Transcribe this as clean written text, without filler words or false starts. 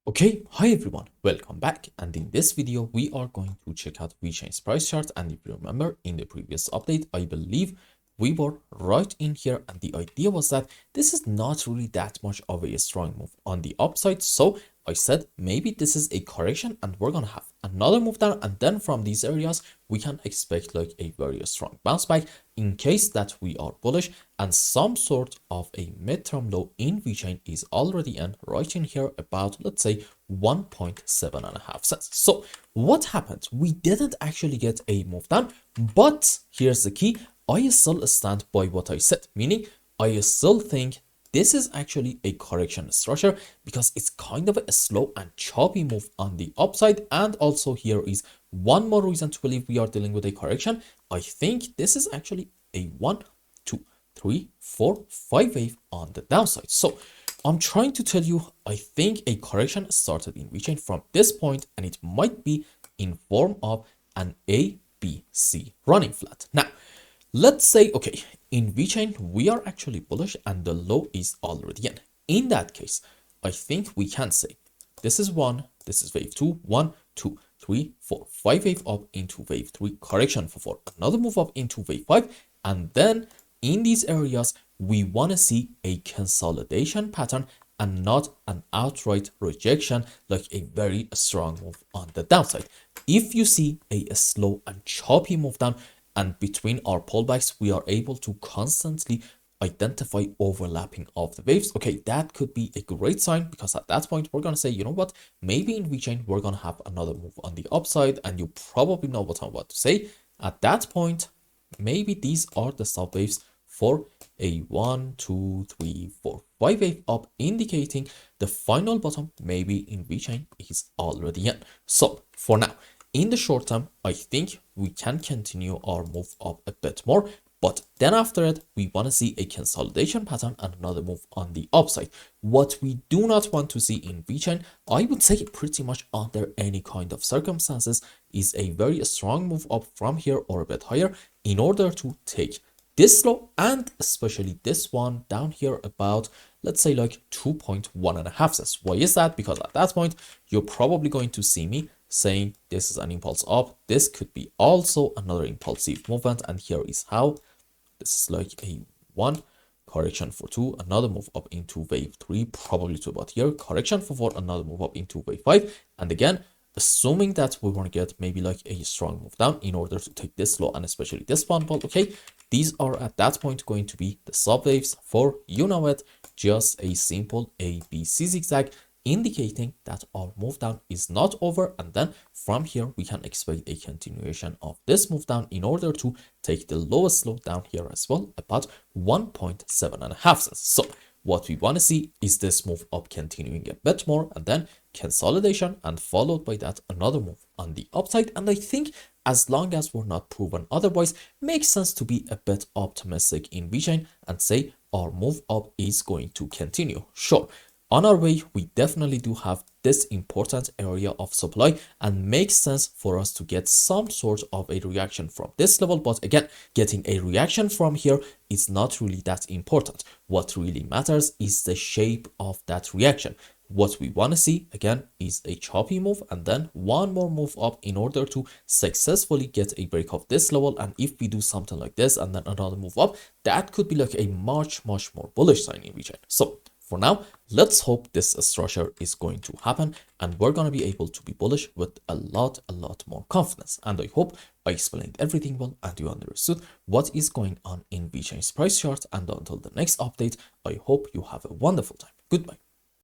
Okay, hi everyone, welcome back, and in this video we are going to check out VeChain's price chart. And if you remember, in the previous update I believe we were right in here, and the idea was that this is not really that much of a strong move on the upside. So I said maybe this is a correction and we're gonna have another move down, and then from these areas we can expect like a very strong bounce back in case that we are bullish, and some sort of a midterm low in VeChain is already in right in here about, let's say, 1.75 cents. So what happened? We didn't actually get a move down, but here's the key. I still stand by what I said, meaning I still think this is actually a correction structure because it's kind of a slow and choppy move on the upside. And also here is one more reason to believe we are dealing with a correction. I think this is actually a 1, 2, 3, 4, 5 wave on the downside. So I'm trying to tell you, I think a correction started in VeChain from this point, and it might be in form of an A, B, C running flat. Now, let's say, okay, in VeChain, we are actually bullish and the low is already in. In that case, I think we can say this is 1, this is wave 2, 1, 2, 3, 4, 5 wave up into wave 3, correction for 4, another move up into wave 5, and then in these areas, we want to see a consolidation pattern and not an outright rejection, like a very strong move on the downside. If you see a slow and choppy move down, and between our pullbacks, we are able to constantly identify overlapping of the waves, okay, that could be a great sign, because at that point, we're going to say, you know what, maybe in VeChain, we're going to have another move on the upside, and you probably know what I'm about to say. At that point, maybe these are the sub waves for a 1, 2, 3, 4, 5 wave up, indicating the final bottom maybe in VeChain is already in. So for now, in the short term, I think we can continue our move up a bit more, but then after it, we want to see a consolidation pattern and another move on the upside. What we do not want to see in VeChain, I would say pretty much under any kind of circumstances, is a very strong move up from here or a bit higher in order to take this low, and especially this one down here about, let's say, like 2.1 cents. Why is that? Because at that point, you're probably going to see me saying this is an impulse up. This could be also another impulsive movement. And here is how this is like a 1, correction for 2, another move up into wave 3, probably to about here, correction for 4, another move up into wave 5. And again, assuming that we want to get maybe like a strong move down in order to take this low and especially this one. But okay, these are at that point going to be the sub waves for, you know it, just a simple ABC zigzag, indicating that our move down is not over. And then from here, we can expect a continuation of this move down in order to take the lowest low down here as well, about 1.75 cents. So what we want to see is this move up continuing a bit more, and then consolidation, and followed by that another move on the upside. And I think as long as we're not proven otherwise, makes sense to be a bit optimistic in VeChain and say our move up is going to continue. Sure, on our way, we definitely do have this important area of supply, and makes sense for us to get some sort of a reaction from this level. But again, getting a reaction from here is not really that important. What really matters is the shape of that reaction. What we want to see again is a choppy move and then one more move up in order to successfully get a break of this level. And if we do something like this and then another move up, that could be like a much more bullish sign in VeChain. So for now, let's hope this structure is going to happen and we're going to be able to be bullish with a lot more confidence. And I hope I explained everything well and you understood what is going on in VeChain's price chart. And until the next update, I hope you have a wonderful time. Goodbye.